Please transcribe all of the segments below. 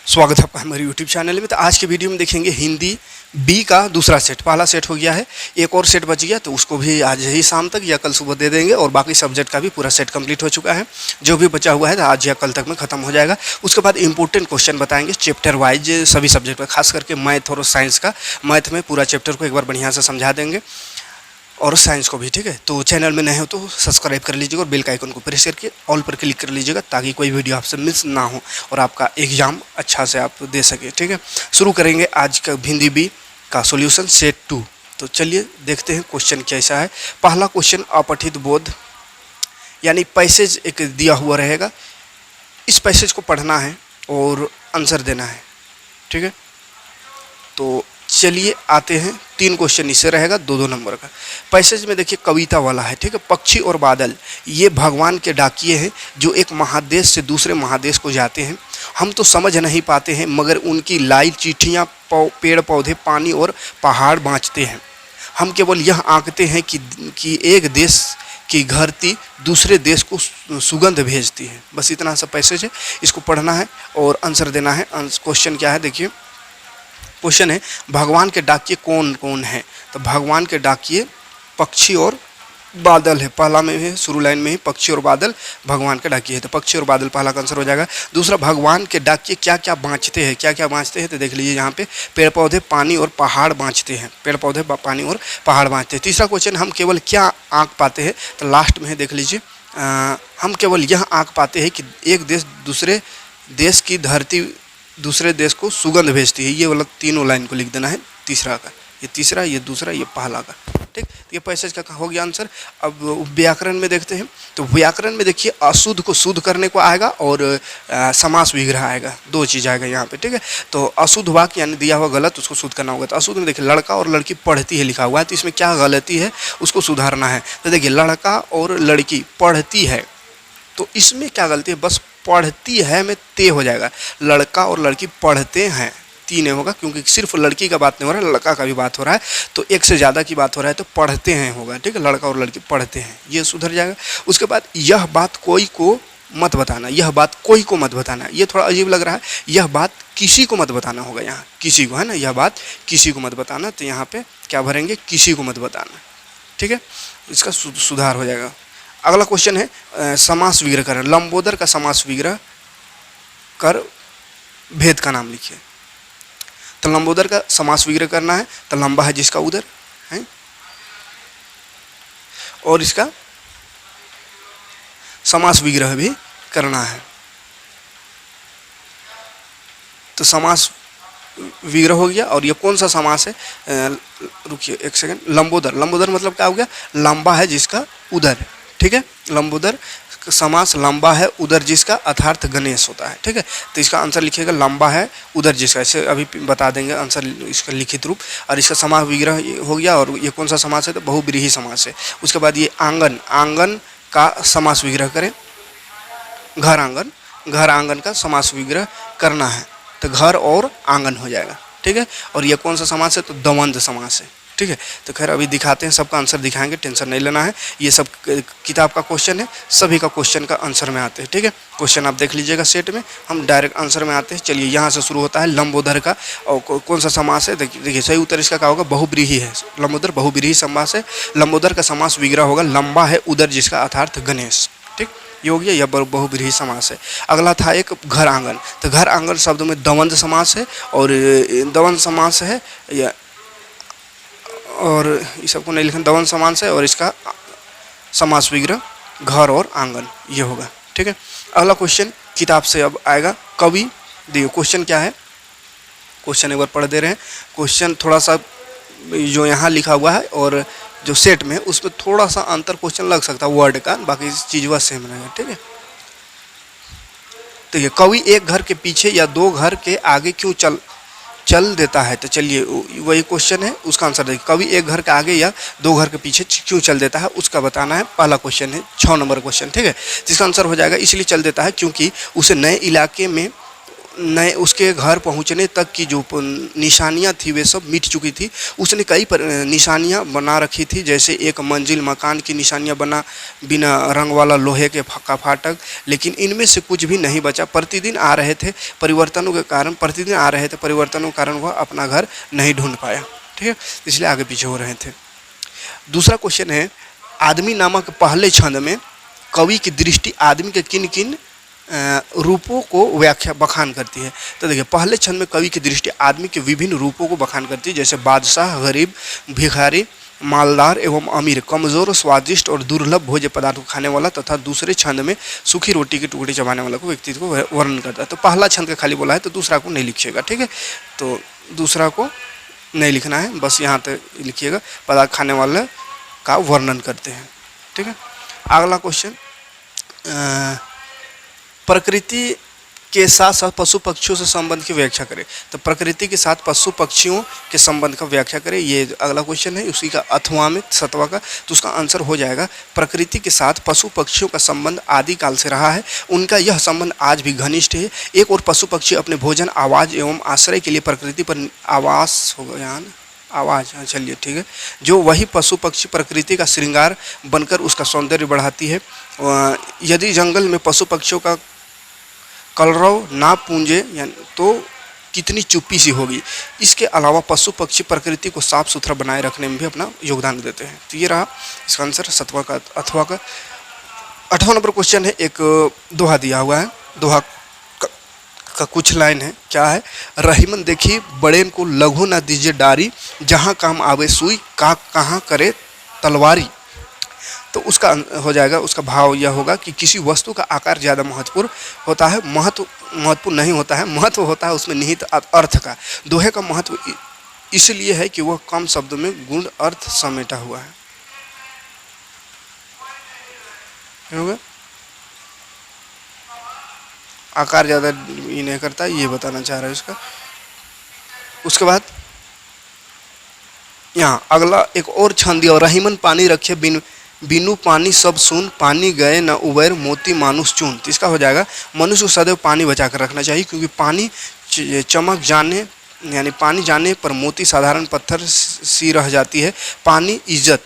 स्वागत है आपका हमारे YouTube चैनल में। तो आज के वीडियो में देखेंगे हिंदी बी का दूसरा सेट। पहला सेट हो गया है, एक और सेट बच गया तो उसको भी आज ही शाम तक या कल सुबह दे देंगे और बाकी सब्जेक्ट का भी पूरा सेट कंप्लीट हो चुका है। जो भी बचा हुआ है तो आज या कल तक में ख़त्म हो जाएगा। उसके बाद इंपॉर्टेंट क्वेश्चन बताएंगे चैप्टर वाइज सभी सब्जेक्ट में, खास करके मैथ और साइंस का। मैथ में पूरा चैप्टर को एक बार बढ़िया से समझा देंगे और साइंस को भी, ठीक है। तो चैनल में नए हो तो सब्सक्राइब कर लीजिएगा और बेल का आइकन को प्रेस करके ऑल पर क्लिक कर लीजिएगा ताकि कोई वीडियो आपसे मिस ना हो और आपका एग्जाम अच्छा से आप दे सके, ठीक है। शुरू करेंगे आज का हिंदी बी का सॉल्यूशन सेट 2। तो चलिए देखते हैं क्वेश्चन कैसा है। पहला क्वेश्चन अपठित बोध, यानी पैसेज एक दिया हुआ रहेगा, इस पैसेज को पढ़ना है और आंसर देना है, ठीक है। तो चलिए आते हैं, 3 क्वेश्चन इससे रहेगा, 2-2 नंबर का। पैसेज में देखिए कविता वाला है, ठीक है। पक्षी और बादल ये भगवान के डाकिए हैं जो एक महादेश से दूसरे महादेश को जाते हैं। हम तो समझ नहीं पाते हैं मगर उनकी लाई चिट्ठियाँ पेड़ पौधे पानी और पहाड़ बाँचते हैं। हम केवल यह आंकते हैं कि एक देश की धरती दूसरे देश को सुगंध भेजती है। बस इतना सा पैसेज है, इसको पढ़ना है और आंसर देना है। क्वेश्चन क्या है देखिए, क्वेश्चन है भगवान के डाकिए कौन कौन है। तो भगवान के डाकिए पक्षी और बादल है। पहला में है, शुरू लाइन में ही पक्षी और बादल भगवान के डाकिए है, तो पक्षी और बादल पहला का आंसर हो जाएगा। दूसरा, भगवान के डाकिए क्या क्या बाँचते हैं, क्या क्या बाँचते हैं, तो देख लीजिए यहाँ पे पेड़ पौधे पानी और पहाड़ बाँचते हैं, पेड़ पौधे पानी और पहाड़ बाँचते हैं। तीसरा क्वेश्चन, हम केवल क्या आँक पाते हैं, तो लास्ट में है देख लीजिए, हम केवल यह आँक पाते हैं कि एक देश दूसरे देश की धरती दूसरे देश को सुगंध भेजती है। ये वाला तीनों लाइन को लिख देना है, तीसरा का, ये तीसरा, ये दूसरा, ये पहला का, ठीक। तो ये पैसेज का हो गया आंसर। अब व्याकरण में देखते हैं। तो व्याकरण में देखिए अशुद्ध को शुद्ध करने को आएगा और समास विग्रह आएगा, 2 चीज़ आएगा यहाँ पे, ठीक है। तो अशुद्ध वाक्य यानी दिया हुआ गलत, उसको शुद्ध करना होगा। तो अशुद्ध में देखिए लड़का और लड़की पढ़ती है लिखा हुआ है, तो इसमें क्या गलती है उसको सुधारना है। तो देखिए लड़का और लड़की पढ़ती है, तो इसमें क्या गलती है, बस पढ़ती है में ते हो जाएगा। लड़का और लड़की पढ़ते हैं, 3 होगा, क्योंकि सिर्फ लड़की का बात नहीं हो रहा है, लड़का का भी बात हो रहा है, तो एक से ज़्यादा की बात हो रहा है, तो पढ़ते हैं होगा, ठीक है। लड़का और लड़की पढ़ते हैं, ये सुधर जाएगा। उसके बाद यह बात कोई को मत बताना, यह बात कोई को मत बताना, ये थोड़ा अजीब लग रहा है। यह बात किसी को मत बताना होगा, यहाँ किसी को है ना, यह बात किसी को मत बताना, तो यहाँ पे क्या भरेंगे, किसी को मत बताना, ठीक है। इसका सुधार हो जाएगा। अगला क्वेश्चन है समास विग्रह कर, लंबोदर का समास विग्रह कर भेद का नाम लिखिए। तो लंबोदर का समास विग्रह करना है, तो लंबा है जिसका उदर है और इसका समास विग्रह भी करना है। तो समास विग्रह हो गया। और ये कौन सा समास है, रुकिए एक सेकंड, लंबोदर। लंबोदर मतलब क्या हो गया, लंबा है जिसका उदर, ठीक है। लंबोदर समास लंबा है उदर जिसका, अर्थात गणेश होता है, ठीक है। तो इसका आंसर लिखिएगा लंबा है उदर जिसका, इसे अभी बता देंगे आंसर इसका लिखित रूप। और इसका समास विग्रह हो गया। और ये कौन सा समास है, तो बहुब्रीहि समास है। उसके बाद ये आंगन, आंगन का समास विग्रह करें, घर आंगन, घर आंगन का समास विग्रह करना है, तो घर और आंगन हो जाएगा, ठीक है। और ये कौन सा समास है, तो द्वंद्व समास है, ठीक है। तो खैर अभी दिखाते हैं, सबका आंसर दिखाएंगे, टेंशन नहीं लेना है। ये सब किताब का क्वेश्चन है, सभी का क्वेश्चन का आंसर में आते हैं, ठीक है। क्वेश्चन आप देख लीजिएगा सेट में, हम डायरेक्ट आंसर में आते हैं। चलिए यहाँ से शुरू होता है लंबोदर का, और कौन सा समास है देखिए, सही उत्तर इसका क्या होगा, बहुब्रीहि है। लंबोदर बहुब्रीहि समास है। लंबोदर का समास विग्रह होगा लंबा है उदर जिसका, अर्थात गणेश, ठीक। ये हो गया, यह बहुब्रीहि समास है। अगला था एक घर आंगन। तो घर आंगन शब्द में द्वंद्व समास है और द्वंद्व समास है, या और इस सबको नहीं लिखना, द्वंद्व समास है और इसका समास विग्रह घर और आंगन ये होगा, ठीक है। अगला क्वेश्चन किताब से अब आएगा, कवि। देखिए क्वेश्चन क्या है, क्वेश्चन एक बार पढ़ दे रहे हैं। क्वेश्चन थोड़ा सा जो यहाँ लिखा हुआ है और जो सेट में उसमें थोड़ा सा अंतर क्वेश्चन लग सकता है वर्ड का, बाकी चीज़ वह सेम रहेगा, ठीक है। तो ये कवि एक घर के पीछे या 2 घर के आगे क्यों चल देता है। तो चलिए वही क्वेश्चन है, उसका आंसर देखिए, कवि एक घर के आगे या 2 घर के पीछे क्यों चल देता है, उसका बताना है। पहला क्वेश्चन है, 6 नंबर क्वेश्चन, ठीक है। जिसका आंसर हो जाएगा इसलिए चल देता है क्योंकि उसे नए उसके घर पहुंचने तक की जो निशानियां थी वे सब मिट चुकी थी। उसने कई निशानियां बना रखी थी, जैसे एक मंजिल मकान की निशानियां बना, बिना रंग वाला लोहे के का फाटक, लेकिन इनमें से कुछ भी नहीं बचा। प्रतिदिन आ रहे थे परिवर्तनों के कारण, प्रतिदिन आ रहे थे परिवर्तनों के कारण वह अपना घर नहीं ढूंढ पाया। ठीक है, इसलिए आगे पीछे हो रहे थे। दूसरा क्वेश्चन है, आदमी नामक पहले छंद में कवि की दृष्टि आदमी के किन किन रूपों को व्याख्या बखान करती है। तो देखिए, पहले छंद में कवि की दृष्टि आदमी के विभिन्न रूपों को बखान करती है, जैसे बादशाह, गरीब, भिखारी, मालदार एवं अमीर, कमजोर, स्वादिष्ट और दुर्लभ भोज्य पदार्थ को खाने वाला, तथा दूसरे छंद में सूखी रोटी के टुकड़े चबाने वाला को व्यक्तित्व को वर्णन करता है। तो पहला छंद का खाली बोला है, तो दूसरा को नहीं लिखिएगा। ठीक है, तो दूसरा को नहीं लिखना है, बस यहाँ तक लिखिएगा, पदार्थ खाने वाले का वर्णन करते हैं। ठीक है, अगला क्वेश्चन, प्रकृति के साथ साथ पशु पक्षियों से संबंध की व्याख्या करें। तो प्रकृति के साथ पशु पक्षियों के संबंध का व्याख्या करें, ये अगला क्वेश्चन है। उसी का अथवा में सत्वा का, तो उसका आंसर हो जाएगा प्रकृति के साथ पशु पक्षियों का संबंध आदिकाल से रहा है। उनका यह संबंध आज भी घनिष्ठ है। एक और पशु पक्षी अपने भोजन, आवाज एवं आश्रय के लिए प्रकृति पर आवास हो गया ना, आवाज़, चलिए ठीक है, जो वही पशु पक्षी प्रकृति का श्रृंगार बनकर उसका सौंदर्य बढ़ाती है। यदि जंगल में पशु पक्षियों का कलरव ना पूंजे तो कितनी चुप्पी सी होगी। इसके अलावा पशु पक्षी प्रकृति को साफ सुथरा बनाए रखने में भी अपना योगदान देते हैं। तो ये रहा इसका आंसर सत्वा का अथवा का। 8वां नंबर क्वेश्चन है, एक दोहा दिया हुआ है, दोहा का कुछ लाइन है, क्या है, रहीमन देखी बड़ेन को लघु न दीजिए डारी, जहाँ काम आवे सुई का कहाँ करे तलवारी। तो उसका हो जाएगा, उसका भाव यह होगा कि किसी वस्तु का आकार ज़्यादा महत्वपूर्ण होता है, महत्वपूर्ण नहीं होता है, महत्व होता है उसमें निहित अर्थ का। दोहे का महत्व इसलिए है कि वह कम शब्द में गुण अर्थ समेटा हुआ है। होगा, आकार ज़्यादा ये नहीं करता, ये बताना चाह रहा है उसका। उसके बाद यहाँ अगला एक और छंद दिया, रहीमन पानी रखे बिनु पानी सब सुन, पानी गए न उबैर मोती मानुष चून। तो इसका हो जाएगा, मनुष्य को सदैव पानी बचा कर रखना चाहिए, क्योंकि पानी चमक जाने यानी पानी जाने पर मोती साधारण पत्थर सी रह जाती है। पानी इज्जत,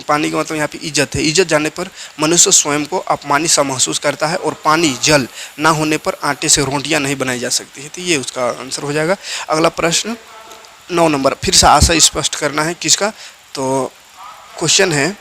पानी का मतलब यहाँ पे इज्जत है, इज्जत जाने पर मनुष्य स्वयं को अपमानित सा महसूस करता है, और पानी जल ना होने पर आटे से रोटियाँ नहीं बनाई जा सकती है। तो ये उसका आंसर हो जाएगा। अगला प्रश्न 9 नंबर, फिर से आशय स्पष्ट करना है किसका, तो क्वेश्चन है,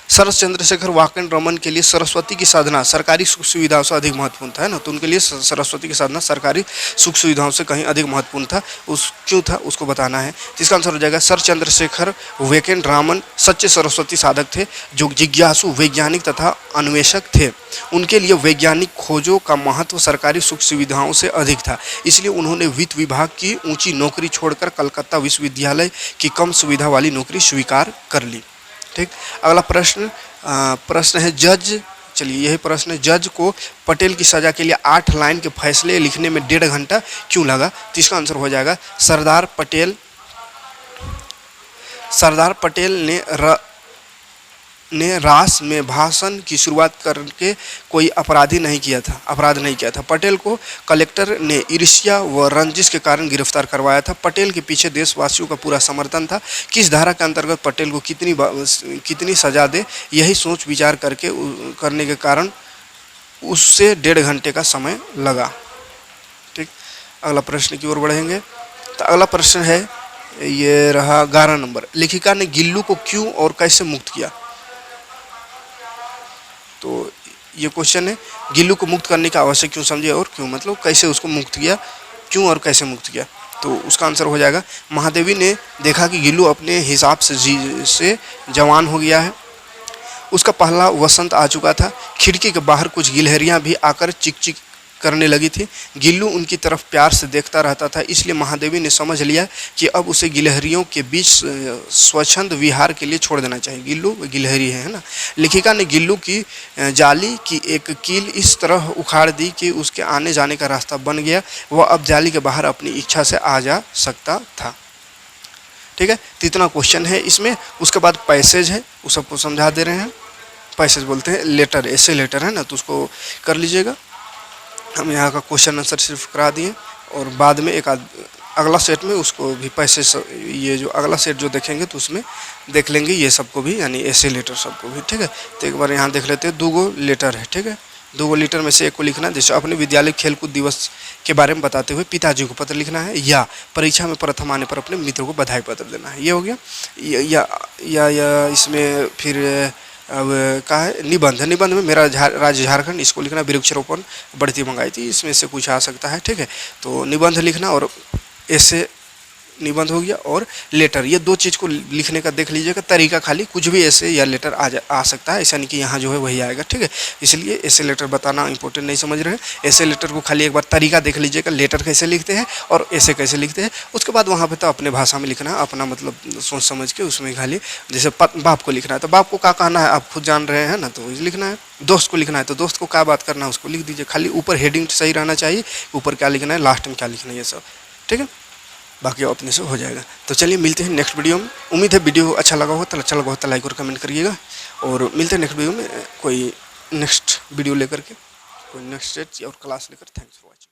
शरत चंद्रशेखर वाकन रमन के लिए सरस्वती की साधना सरकारी सुख सुविधाओं से अधिक महत्वपूर्ण था, है ना। तो उनके लिए सरस्वती की साधना सरकारी सुख सुविधाओं से कहीं अधिक महत्वपूर्ण था, उस क्यों था उसको बताना है। तो इसका आंसर हो जाएगा, सर चंद्रशेखर वेंकट रामन सच्चे सरस्वती साधक थे, जो जिज्ञासु, वैज्ञानिक तथा अन्वेषक थे। उनके लिए वैज्ञानिक खोजों का महत्व सरकारी सुख सुविधाओं से अधिक था, इसलिए उन्होंने वित्त विभाग की ऊंची नौकरी छोड़कर कलकत्ता विश्वविद्यालय की कम सुविधा वाली नौकरी स्वीकार कर ली। ठीक, अगला प्रश्न है जज, चलिए यही प्रश्न है, जज को पटेल की सज़ा के लिए 8 लाइन के फैसले लिखने में 1.5 घंटा क्यों लगा। तो इसका आंसर हो जाएगा, सरदार पटेल ने रास में भाषण की शुरुआत करके कोई अपराध नहीं किया था। पटेल को कलेक्टर ने ईर्ष्या व रंजिश के कारण गिरफ्तार करवाया था। पटेल के पीछे देशवासियों का पूरा समर्थन था। किस धारा के अंतर्गत पटेल को कितनी सजा दे, यही सोच विचार करने के कारण उससे 1.5 घंटे का समय लगा। ठीक, अगला प्रश्न की ओर बढ़ेंगे। तो अगला प्रश्न है, ये रहा 11 नंबर, लेखिका ने गिल्लू को क्यों और कैसे मुक्त किया। तो ये क्वेश्चन है, गिल्लू को मुक्त करने का आवश्यक क्यों समझे और क्यों, मतलब कैसे उसको मुक्त किया, क्यों और कैसे मुक्त किया। तो उसका आंसर हो जाएगा, महादेवी ने देखा कि गिल्लू अपने हिसाब से जवान हो गया है, उसका पहला वसंत आ चुका था, खिड़की के बाहर कुछ गिलहरियां भी आकर चिक चिक करने लगी थी। गिल्लू उनकी तरफ प्यार से देखता रहता था, इसलिए महादेवी ने समझ लिया कि अब उसे गिलहरियों के बीच स्वच्छंद विहार के लिए छोड़ देना चाहिए। गिल्लू गिलहरी है ना। लेखिका ने गिल्लू की जाली की एक कील इस तरह उखाड़ दी कि उसके आने जाने का रास्ता बन गया, वह अब जाली के बाहर अपनी इच्छा से आ जा सकता था। ठीक है, तो इतना क्वेश्चन है इसमें। उसके बाद पैसेज है, उस सबको समझा दे रहे हैं। पैसेज बोलते हैं लेटर, ऐसे लेटर है ना, तो उसको कर लीजिएगा। हम यहाँ का क्वेश्चन आंसर सिर्फ करा दिए और बाद में एक अगला सेट में उसको भी पैसे ये जो अगला सेट जो देखेंगे तो उसमें देख लेंगे ये सबको भी, यानी ऐसे लेटर सबको भी। ठीक है, तो एक बार यहाँ देख लेते हैं। 2 गो लेटर है। ठीक है, 2 गो लेटर में से एक को लिखना है, जैसे अपने विद्यालय खेलकूद दिवस के बारे में बताते हुए पिताजी को पत्र लिखना है, या परीक्षा में प्रथम आने पर अपने मित्र को बधाई पत्र देना है। ये हो गया। या इसमें फिर अब कहा है निबंध। निबंध में मेरा राज्य झारखंड, इसको लिखना। वृक्षारोपण बढ़ती मंगाई थी, इसमें से कुछ आ सकता है। ठीक है, तो निबंध लिखना और ऐसे निबंध हो गया। और लेटर, ये 2 चीज़ को लिखने का देख लीजिएगा तरीका, खाली कुछ भी ऐसे या लेटर आ सकता है, ऐसा नहीं कि यहाँ जो है वही आएगा। ठीक है, इसलिए ऐसे लेटर बताना इंपॉर्टेंट नहीं समझ रहे हैं। ऐसे लेटर को खाली एक बार तरीका देख लीजिएगा, लेटर कैसे लिखते हैं और ऐसे कैसे लिखते हैं। उसके बाद वहाँ पे तो अपने भाषा में लिखना है, अपना मतलब सोच समझ के उसमें खाली। जैसे बाप को लिखना है तो बाप को क्या कहना है आप खुद जान रहे हैं ना, तो लिखना है। दोस्त को लिखना है तो दोस्त को क्या बात करना है उसको लिख दीजिए। खाली ऊपर हेडिंग सही रहना चाहिए, ऊपर क्या लिखना है, लास्ट में क्या लिखना है, ये सब। ठीक है, बाकी अपने से हो जाएगा। तो चलिए मिलते हैं नेक्स्ट वीडियो में। उम्मीद है वीडियो अच्छा लगा हो तो लाइक और कमेंट करिएगा, और मिलते हैं नेक्स्ट वीडियो में कोई नेक्स्ट वीडियो लेकर के, कोई नेक्स्ट सेट और क्लास लेकर। Thanks for watching.